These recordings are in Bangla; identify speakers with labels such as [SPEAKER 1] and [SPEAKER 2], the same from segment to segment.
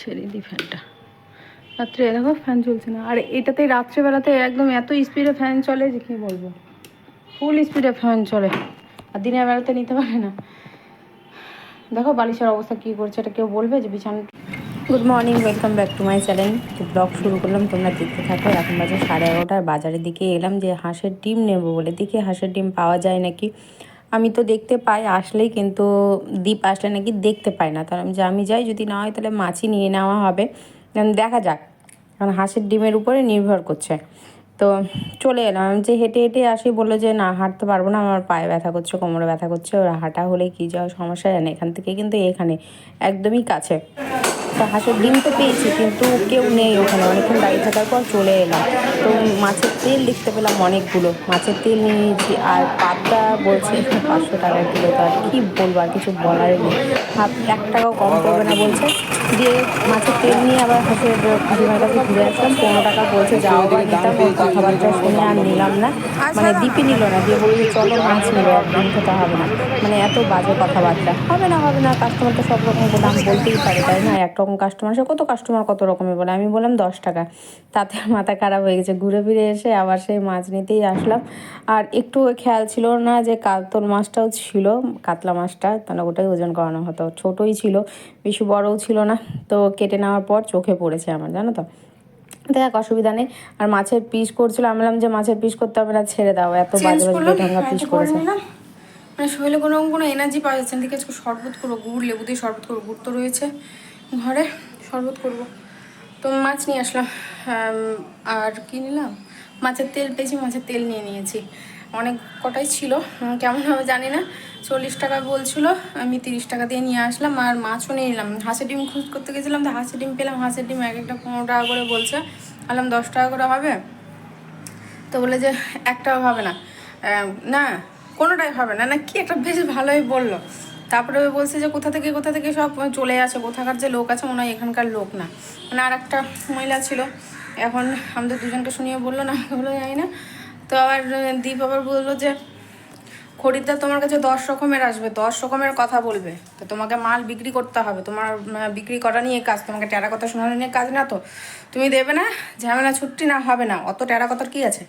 [SPEAKER 1] ছেড়ে দিই ফ্যানটা। রাত্রে দেখো ফ্যান চলছে না, আর এটাতে রাত্রেবেলাতে একদম এত স্পিডে ফ্যান চলে যে কী বলবো, ফুল স্পিডে ফ্যান চলে, আর দিনের বেলাতে নিতে পারে না। দেখো বালিশের অবস্থা কী করছে, এটা কেউ বলবে যে বিছানা। Good morning, welcome back to my channel. তো ব্লগ শুরু করলাম, তোমরা দেখতে থাকো। এখন বাজে 11:30, বাজারের দিকে এলাম যে হাঁসের ডিম নেবো বলে। দেখি হাঁসের ডিম পাওয়া যায় নাকি। আমি তো দেখতে পাই আসলেই, কিন্তু দ্বীপ আসলে নাকি দেখতে পাই না। তার আমি যাই, যদি না হয় তাহলে মাছই নিয়ে নেওয়া হবে। দেখা যাক, কারণ হাঁসের ডিমের উপরে নির্ভর করছে। তো চলে এলাম, আমি যে হেঁটে হেঁটে আসি, বললো যে না হাঁটতে পারবো না, আমার পায়ে ব্যথা করছে, কোমরে ব্যথা করছে। ওরা হাঁটা হলে কী যাওয়ার সমস্যা জানে, এখান থেকে কিন্তু এখানে একদমই কাছে। তো হাঁসের ডিম তো পেয়েছি, কিন্তু কেউ নেই ওখানে। অনেকক্ষণ দাঁড়িয়ে থাকার পর চলে এলাম। তো মাছের তেল দেখতে পেলাম অনেকগুলো, মাছের তেল নিয়ে নিয়েছি। আর পাবদা বলছে 500 টাকা কিলো। তো আর কী বলবো, আর কিছু বলার নেই। 1 টাকাও কম পড়বে না বলছে। দিয়ে মাছের তেল নিয়ে আবার হাঁসের ডিমের কাছে ঘুরে আসলাম। 15 টাকা বলছে, যাও বা নিতাম। ওর কথাবার্তা শুনে আর নিলাম না, মানে দিপি নিল না। দিয়ে বললো যে চলো মাছ নেবে, আর ডিম খেতে হবে না। মানে এত বাজে কথাবার্তা। হবে না, কাস্টমার তো সব রকম দাম বলতেই পারে, তাই না? একরকম কাস্টমার, সে কত কাস্টমার কত রকমের বলে। আমি বললাম 10 টাকা, তাতে মাথা খারাপ হয়ে গেছে। ঘুরে ফিরে এসে আবার সেই মাছ নিতেই আসলাম। আর একটু খেয়াল ছিল না যে কাতল মাছটাও ছিল, কাতলা মাছটা, তাহলে ওটাই ওজন করানো হতো। ছোটোই ছিল, বেশি বড়ও ছিল না। তো কেটে নেওয়ার পর চোখে পড়েছে আমার, জানো তো। দেখ অসুবিধা নেই। আর মাছের পিস করছিল, আমি বললাম যে মাছের পিস করতে হবে না, ছেড়ে দাও। এত বাজে বাজে বেঢঙ্গা পিস করেছে। মানে শরীরে কোনো এনার্জি পাওয়া যাচ্ছে না। দিকে আজকে শরবত করবো, গুড় লেবু দিয়ে শরবত করবো। গুড় তো রয়েছে ঘরে, শরবত করবো। তো মাছ নিয়ে আসলাম। আর কি নিলাম, মাছের তেল পেয়েছি, মাছের তেল নিয়ে নিয়েছি। অনেক কটাই ছিল, কেমন হবে জানি না। 40 টাকা বলছিল, আমি 30 টাকা দিয়ে নিয়ে আসলাম। আর মাছও নিয়ে নিলাম। হাঁসের ডিম খোঁজ করতে গেছিলাম, তো হাঁসের ডিম পেলাম। হাঁসের ডিম এক একটা 15 টাকা করে বলছে। বললাম 10 টাকা করে হবে। তো বলে যে একটাও হবে না, না কোনোটাই হবে না, না কি একটা বেশ ভালোই বললো। তারপরে বলছে যে কোথা থেকে সব চলে আসে, কোথাকার যে লোক আছে মনে হয় এখানকার লোক না। মানে আর একটা মহিলা ছিল, এখন আমাদের দুজনকে শুনিয়ে বললো না, বললো জানি না। তো আবার দীপ আবার বললো যে খরিদ্দার তোমার কাছে 10 রকমের আসবে, 10 রকমের কথা বলবে, তো তোমাকে মাল বিক্রি করতে হবে। তোমার বিক্রি করা নিয়ে কাজ, তোমাকে টেরা কথা শোনানো নিয়ে কাজ না। তো তুমি দেবে না, ঝামেলা ছুটি না, হবে না। অত টেরা কথার কী আছে।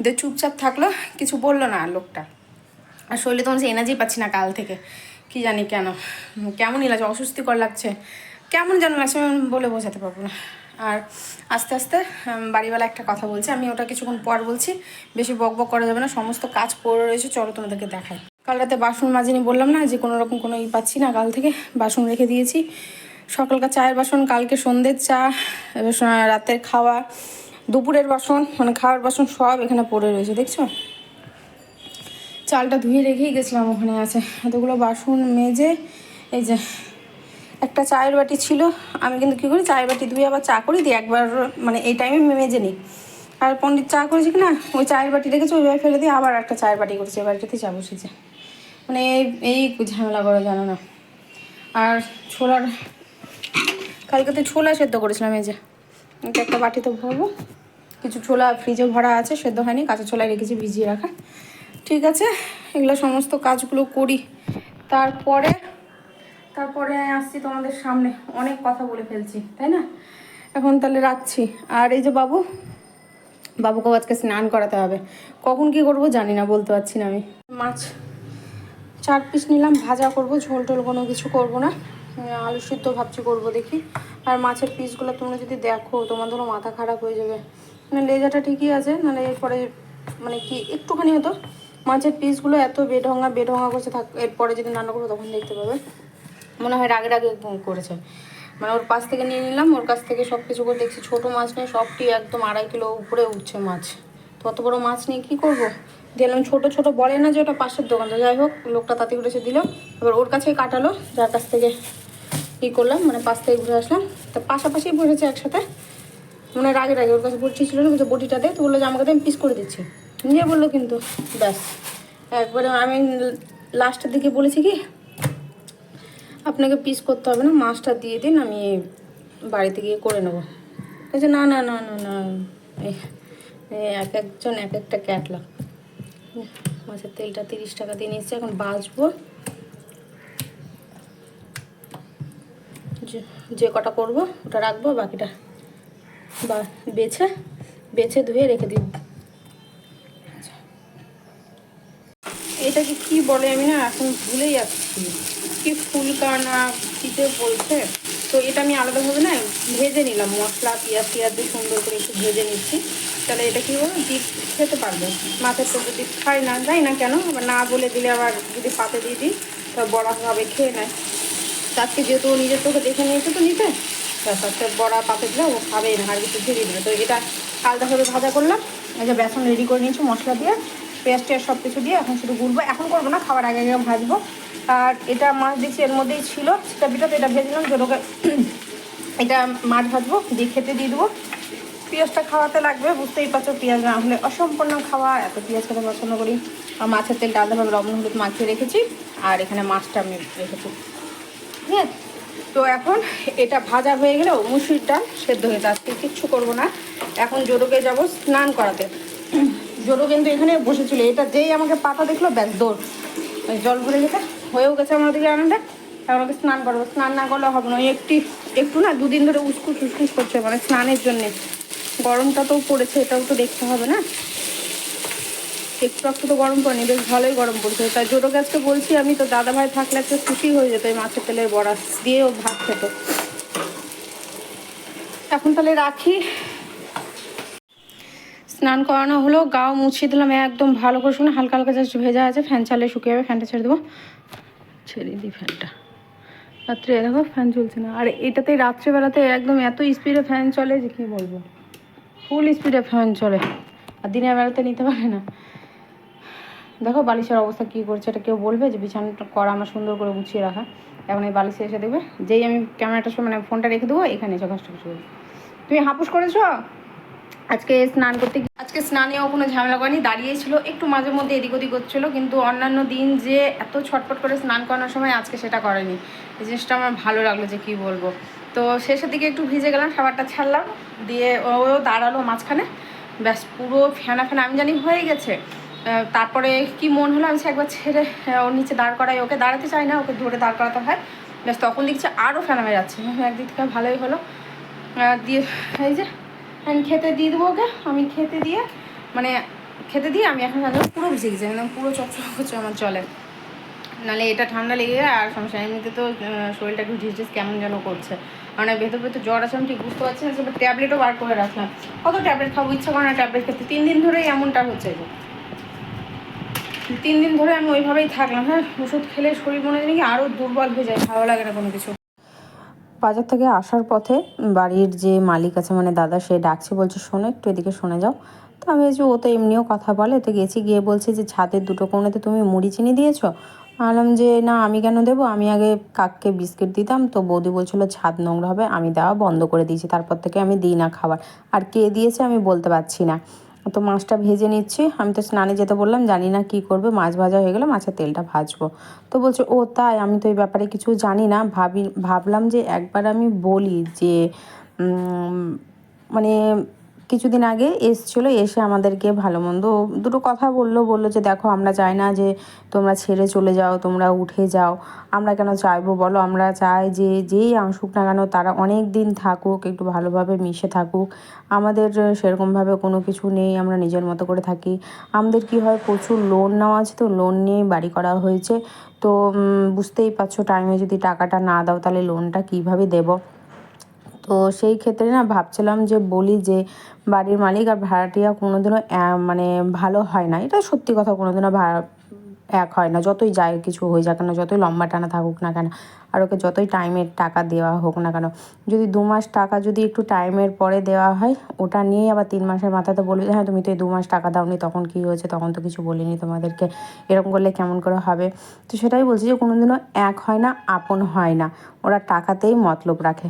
[SPEAKER 1] দিয়ে চুপচাপ থাকলো, কিছু বললো না লোকটা। আর শরীরে তোমার সে এনার্জি পাচ্ছি না কাল থেকে, কি জানি কেন, কেমনই লাগছে, অস্বস্তিকর লাগছে, কেমন যেন লাগছে, আমি বলে বোঝাতে পারবো না। আর আস্তে আস্তে বাড়িওয়ালা একটা কথা বলছে, আমি ওটা কিছুক্ষণ পর বলছি। বেশি বক বক করা যাবে না, সমস্ত কাজ পড়ে রয়েছে, চলো তোমাদেরকে দেখাই। কাল রাতে বাসন মাজিনি, বললাম না যে কোনো রকম কোনো পাচ্ছি না, কাল থেকে বাসন রেখে দিয়েছি। সকালকার চায়ের বাসন, কালকে সন্ধ্যের চা, রাতের খাওয়া, দুপুরের বাসন, মানে খাওয়ার বাসন সব এখানে পড়ে রয়েছে, দেখছো। চালটা ধুয়ে রেখেই গেছিলাম, ওখানে আছে এতগুলো বাসন মেজে। এই যে একটা চায়ের বাটি ছিল, আমি কিন্তু কী করি, চায়ের বাটি ধুয়ে আবার চা করি, দিয়ে একবার মানে এই টাইমে মেজে নিই। আর পণ্ডিত চা করেছি কি না, ওই চায়ের বাটি রেখেছে, ওইভাবে ফেলে দিয়ে আবার একটা চায়ের বাটি করেছে, এই বাড়িটাতে চা বসেছে। মানে এই ঝামেলা করে, জানো না। আর ছোলার, কালকে ছোলা সেদ্ধ করেছিলাম। এই যে এটা একটা বাটিতে ভরবো, কিছু ছোলা ফ্রিজে ভরা আছে, সেদ্ধ হয়নি, কাঁচা ছোলায় রেখেছি ভিজিয়ে রাখা। ঠিক আছে, এগুলো সমস্ত কাজগুলো করি। তারপরে আসছি তোমাদের সামনে, অনেক কথা বলে ফেলছি তাই না। এখন তাহলে রাখছি। আর এই যে বাবুকেও আজকে স্নান করাতে হবে, কখন কি করবো জানি না, বলতে পারছি না আমি। মাছ 4 পিস নিলাম, ভাজা করব, ঝোল টোল কোনো কিছু করব না। আলু সিদ্ধ ভাবছি করবো, দেখি। আর মাছের পিসগুলো তোমরা যদি দেখো, তোমাদেরও মাথা খারাপ হয়ে যাবে। মানে লেজাটা ঠিকই আছে, নাহলে এরপরে মানে কি একটুখানি হতো। মাছের পিসগুলো এত বেঢঙ্গা করছে, এরপরে যদি রান্না করবো তখন দেখতে পাবে। মনে হয় রাগে করেছে। মানে ওর পাশ থেকে নিয়ে নিলাম, ওর কাছ থেকে সব কিছু করে দেখছি, ছোটো মাছ নেই, সবটি একদম 2.5 কিলো উপরে উঠছে মাছ। তো অত বড়ো মাছ নিয়ে কী করবো, দিলাম। ছোটো বলে না যে ওটা পাশের দোকান, তো যাই হোক লোকটা তাতে উঠেছে দিল। এবার ওর কাছেই কাটালো, যার কাছ থেকে কী করলাম, মানে পাশ থেকে ঘুরে আসলাম। তো পাশাপাশি বসেছে একসাথে, মানে রাগে ওর কাছে বটি ছিল না, কিন্তু বটিটা দে, তো বললো যে আমাকে আমি পিস করে দিচ্ছি, নিয়ে বললো। কিন্তু ব্যাস একবারে আমি লাস্টের দিকে বলেছি কি, আপনাকে পিস করতে হবে না, মাছটা দিয়ে দিন, আমি বাড়িতে গিয়ে করে নেবো। বলছে না, এক একজন এক একটা ক্যাটলা। মাছের তেলটা 30 টাকা দিয়ে নিচ্ছে, এখন বাছবো। যে কটা করবো ওটা রাখবো, বাকিটা বা বেছে বেছে ধুয়ে রেখে দিব। এটাকে কি বলে আমি না এখন ভুলে যাচ্ছি, কি ফুলকা না কিতে বলছে। তো এটা আমি আলাদাভাবে না ভেজে নিলাম, মশলা পেঁয়াজ দিয়ে সুন্দর করে একটু ভেজে নিচ্ছি। তাহলে এটা কী বলবো, ডিপ খেতে পারবো। মাছের তো যদি খাই না, যাই না কেন, আবার না বলে দিলে আবার যদি পাতে দিয়ে দিই তা বড়া ভাবে খেয়ে নেয়। আজকে যেহেতু নিজের চোখে দেখে নিয়েছে তো নিতে, তারপর বড়া পাতে দিলে ও খাবেই না, আর কিছু ভেজে দেবে। তো এটা আলাদাভাবে ভাজা করলাম। এই যে বেসন রেডি করে নিয়েছি মশলা দিয়ে, পেঁয়াজ টেয়াজ সব কিছু দিয়ে। এখন শুধু গুলবো, এখন করবো না, খাবার আগে আগে ভাজবো। আর এটা মাছ দেখছি এর মধ্যেই ছিল সেটা পিঠা, তো এটা ভেজে নিলাম জোরকে। এটা মাছ ভাজবো, দিয়ে খেতে দিয়ে দেবো। পেঁয়াজটা খাওয়াতে লাগবে, বুঝতেই পারছো, পেঁয়াজ না হলে অসম্পূর্ণ খাওয়া। এত পেঁয়াজ খেতে পছন্দ করি। আর মাছের তেলটা আলাদাভাবে লবণ হলুদ মাখিয়ে রেখেছি, আর এখানে মাছটা আমি রেখেছি। ঠিক আছে, তো এখন এটা ভাজা হয়ে গেলেও মুসুরির ডাল সেদ্ধ হয়ে যায়। আজকে কিচ্ছু করবো না। এখন জোরকে যাব স্নান করাতে। জোরো কিন্তু এখানে বসেছিল, এটা যেই আমাকে পাতা দেখলো ব্যাস দৌড়, জল ভরে গেছে, হয়েও গেছে আমার ওদিকে আনন্দে। এখন ওকে স্নান করবো, স্নান না করলে হবে না। একটু না দুদিন ধরে উসকুস করছে, মানে স্নানের জন্যে। গরমটা তো পড়েছে, এটাও তো দেখতে হবে না। একটু তো গরম পড়েনি, বেশ ভালোই গরম পড়ছে। তাই জোটো গাছকে বলছি আমি, তো দাদা ভাই থাকলে একটা খুশি হয়ে যেত, এই মাছের তেলের বড়া দিয়েও ভাত খেত। এখন তাহলে রাখি। স্নান করানো হলো, গাও মুছিয়ে দিলাম একদম ভালো করে, শুনে হালকা হালকা জাস্ট ভেজা আছে। ফ্যান চালিয়ে শুকিয়ে যাবে, ফ্যানটা ছেড়ে দেবো, ছেড়ে দিই ফ্যানটা। রাত্রে দেখো ফ্যান চলছে না, আর এটাতে রাত্রেবেলাতে একদম এত স্পিডে ফ্যান চলে যে কী বলবো, ফুল স্পিডে ফ্যান চলে। আর দিনের বেলাতে নিতে পারে না। দেখো বালিশের অবস্থা কী করছে, এটা কেউ বলবে যে বিছানাটা করা আমার সুন্দর করে গুছিয়ে রাখা। এখন এই বালিশে এসে দেখবে, যেই আমি ক্যামেরাটার সময় মানে ফোনটা রেখে দেবো, এখানে এসে কষ্ট করবো। তুমি হাপুস করেছো আজকে স্নান করতে গিয়ে? আজকে স্নানেও কোনো ঝামেলা করেনি, দাঁড়িয়েছিল একটু মাঝে মধ্যে এদিক ওদিক করছিলো, কিন্তু অন্যান্য দিন যে এত ছটফট করে স্নান করানোর সময় আজকে সেটা করেনি। এই জিনিসটা আমার ভালো লাগলো, যে কী বলবো। তো শেষের দিকে একটু ভিজে গেলাম, খাবারটা ছাড়লাম, দিয়ে ও দাঁড়ালো মাঝখানে, ব্যাস পুরো ফেনা ফেনা আমি জানি হয়ে গেছে। তারপরে কি মন হলো, আমি একবার ছেড়ে ওর নিচে দাঁড় করাই, ওকে দাঁড়াতে চাই না, ওকে ধরে দাঁড় করাতে হয়। ব্যাস তখন দেখছি আরও ফেনা হয়ে যাচ্ছে। একদিক থেকে ভালোই হলো। দিয়ে এই যে আমি খেতে দিয়ে দেবো ওকে, আমি খেতে দিয়ে আমি এখন পুরো ভিজে গেছি, একদম পুরো চকচক করছে আমার চলে। নাহলে এটা ঠান্ডা লেগে যায় আর সমস্যা। এমনিতে তো শরীরটা একটু ঢিস কেমন যেন করছে, মানে ভেতর জ্বর আছে, আমি ঠিক বুঝতে পারছি না। সেটা ট্যাবলেটও বার করে রাখলাম, কত ট্যাবলেট খাবো, ইচ্ছা করে না ট্যাবলেট খেতে। 3 দিন ধরেই এমনটা হচ্ছে, যে 3 দিন ধরে আমি ওইভাবেই থাকলাম। হ্যাঁ, ওষুধ খেলে শরীর মনে হয় কি আরও দুর্বল হয়ে যায়, ভালো লাগে না কোনো কিছু। বাজার থেকে আসার পথে বাড়ির যে মালিক আছে মানে দাদা, সে ডাকছে, বলছে শোনো একটু এদিকে শোনে যাও। তো আমি যে ও তো এমনিও কথা বলে, তো গেছি, গিয়ে বলছে যে ছাদের 2টো কোণেতে তুমি মুড়ি চিনি দিয়েছো। বললাম যে না আমি কেন দেবো, আমি আগে কাককে বিস্কিট দিতাম, তো বৌদি বলছিল ছাদ নোংরা হবে, আমি দেওয়া বন্ধ করে দিয়েছি, তারপর থেকে আমি দিই না খাবার। আর কে দিয়েছে আমি বলতে পারছি না। তো মাছটা ভেজে নিচ্ছি, আমি তো স্নানে যেতে বললাম, জানি না কি করবে, মাছ ভাজা হয়ে গেলে মাছের তেলটা ভাজবো। তো বলছে ও তাই, আমি তো এই ব্যাপারে কিছু জানি না। ভাবলাম যে একবার আমি বলি যে মানে কিছুদিন আগে এসছিলো, এসে আমাদেরকে ভালো মন্দ 2টো কথা বললো যে দেখো আমরা চাই না যে তোমরা ছেড়ে চলে যাও, তোমরা উঠে যাও। আমরা কেন চাইবো বলো, আমরা চাই যে যেই আসুক না কেন তারা অনেক দিন থাকুক, একটু ভালোভাবে মিশে থাকুক। আমাদের সেরকমভাবে কোনো কিছু নেই, আমরা নিজের মতো করে থাকি। আমাদের কি হয়, প্রচুর লোন নেওয়া আছে, তো লোন নিয়ে বাড়ি করা হয়েছে। তো বুঝতেই পারছো, টাইমে যদি টাকাটা না দাও তাহলে লোনটা কীভাবে দেবো। তো সেই ক্ষেত্রে না ভাবছিলাম যে বলি যে বাড়ির মালিক আর ভাড়াটিয়া কোনোদিনও মানে ভালো হয় না, এটা সত্যি কথা, কোনোদিনও এক হয় না। যতই যায় কিছু হয়ে যাক না, যতই লম্বা টানা থাকুক না কেন, আর ওকে যতই টাইমের টাকা দেওয়া হোক না কেন, যদি 2 মাস টাকা যদি একটু টাইমের পরে দেওয়া হয়, ওটা নিয়েই আবার 3 মাসের মাথাতে বলবে যে হ্যাঁ তুমি তো এই 2 মাস টাকা দাওনি, তখন কী হয়েছে, তখন তো কিছু বলিনি তোমাদেরকে, এরকম করলে কেমন করে হবে। তো সেটাই বলছি যে কোনোদিনও এক হয় না, আপন হয় না, ওরা টাকাতেই মতলব রাখে।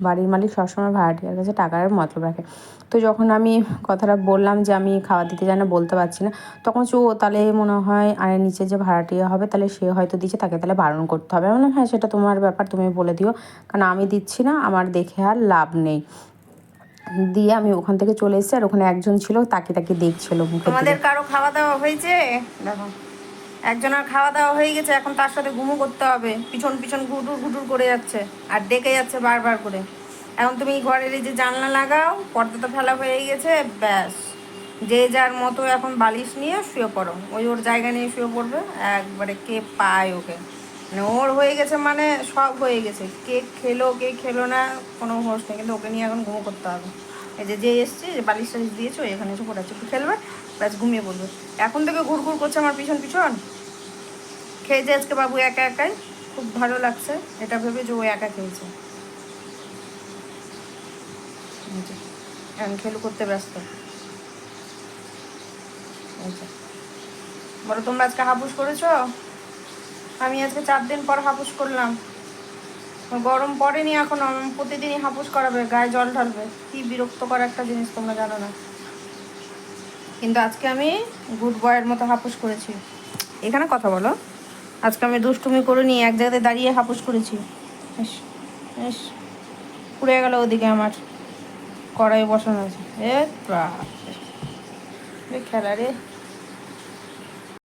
[SPEAKER 1] বাড়ির মালিক সবসময় ভাড়াটিয়ার কাছে টাকার মতলব রাখে। তো যখন আমি কথাটা বললাম যে আমি খাওয়া দিতে যাই না, বলতে পারছি না, তখন ও তাহলে মনে হয় আর নিচে যে ভাড়াটিয়া হবে তাহলে সে হয়তো দিচ্ছে, তাকে তাহলে বারণ করতে হবে। আমি বললাম হ্যাঁ সেটা তোমার ব্যাপার, তুমি বলে দিও, কারণ আমি দিচ্ছি না, আমার দেখে আর লাভ নেই। দিয়ে আমি ওখান থেকে চলে এসেছি, আর ওখানে একজন ছিল তাকে দেখছিল মুখের দিকে। আমাদের কারো খাওয়া দাওয়া হয়েছে দেখো, একজনের খাওয়া দাওয়া হয়ে গেছে, এখন তার সাথে ঘুমো করতে হবে, পিছন পিছন ঘুটুর ঘুটুর করে যাচ্ছে আর ডেকে যাচ্ছে বারবার করে। এখন তুমি ঘরের এই যে জানলা লাগাও, পর্দা তো ফেলা হয়ে গেছে, ব্যাস যে যার মতো এখন বালিশ নিয়ে শুয়ে পড়ো, ওই ওর জায়গা নিয়ে শুয়ে পড়বে। একবারে কে পায় ওকে, মানে ওর হয়ে গেছে, মানে সব হয়ে গেছে, কে খেলো কে খেলো না কোনো হোশ নেই, কিন্তু ওকে নিয়ে এখন ঘুমো করতে হবে। এই যে যে এসছে, যে বালিশ টালিশ দিয়েছো, এখানে এসে পড়াচ্ছে, একটু খেলবে, ব্যাস ঘুমিয়ে পড়বে। এখন থেকে ঘুর ঘুর করছে আমার পিছন পিছন। খেয়েছে আজকে বাবু একা একাই, খুব ভালো লাগছে এটা ভেবে যে ও একা খেয়েছে। এখন খেলু করতে ব্যস্ত। বলো তোমরা আজকে হাপুস করেছো? আমি আজকে 4 দিন পর হাপুস করলাম। গরম পড়েনি এখনো, প্রতিদিনই হাপুস করাবে, গায়ে জল ঢালবে, কি বিরক্তকর একটা জিনিস, তোমরা জানো না। কিন্তু আজকে আমি গুড বয়ের মতো হাপুস করেছি। এখানে কথা বলো। আজকে আমি দুষ্টুমি করে নিয়ে এক জায়গায় দাঁড়িয়ে হাপুস করেছি। ইস ইস, পুড়ে গেল ওদিকে আমার কড়াই বসানো আছে। এ বাপ রে, খেলা রে।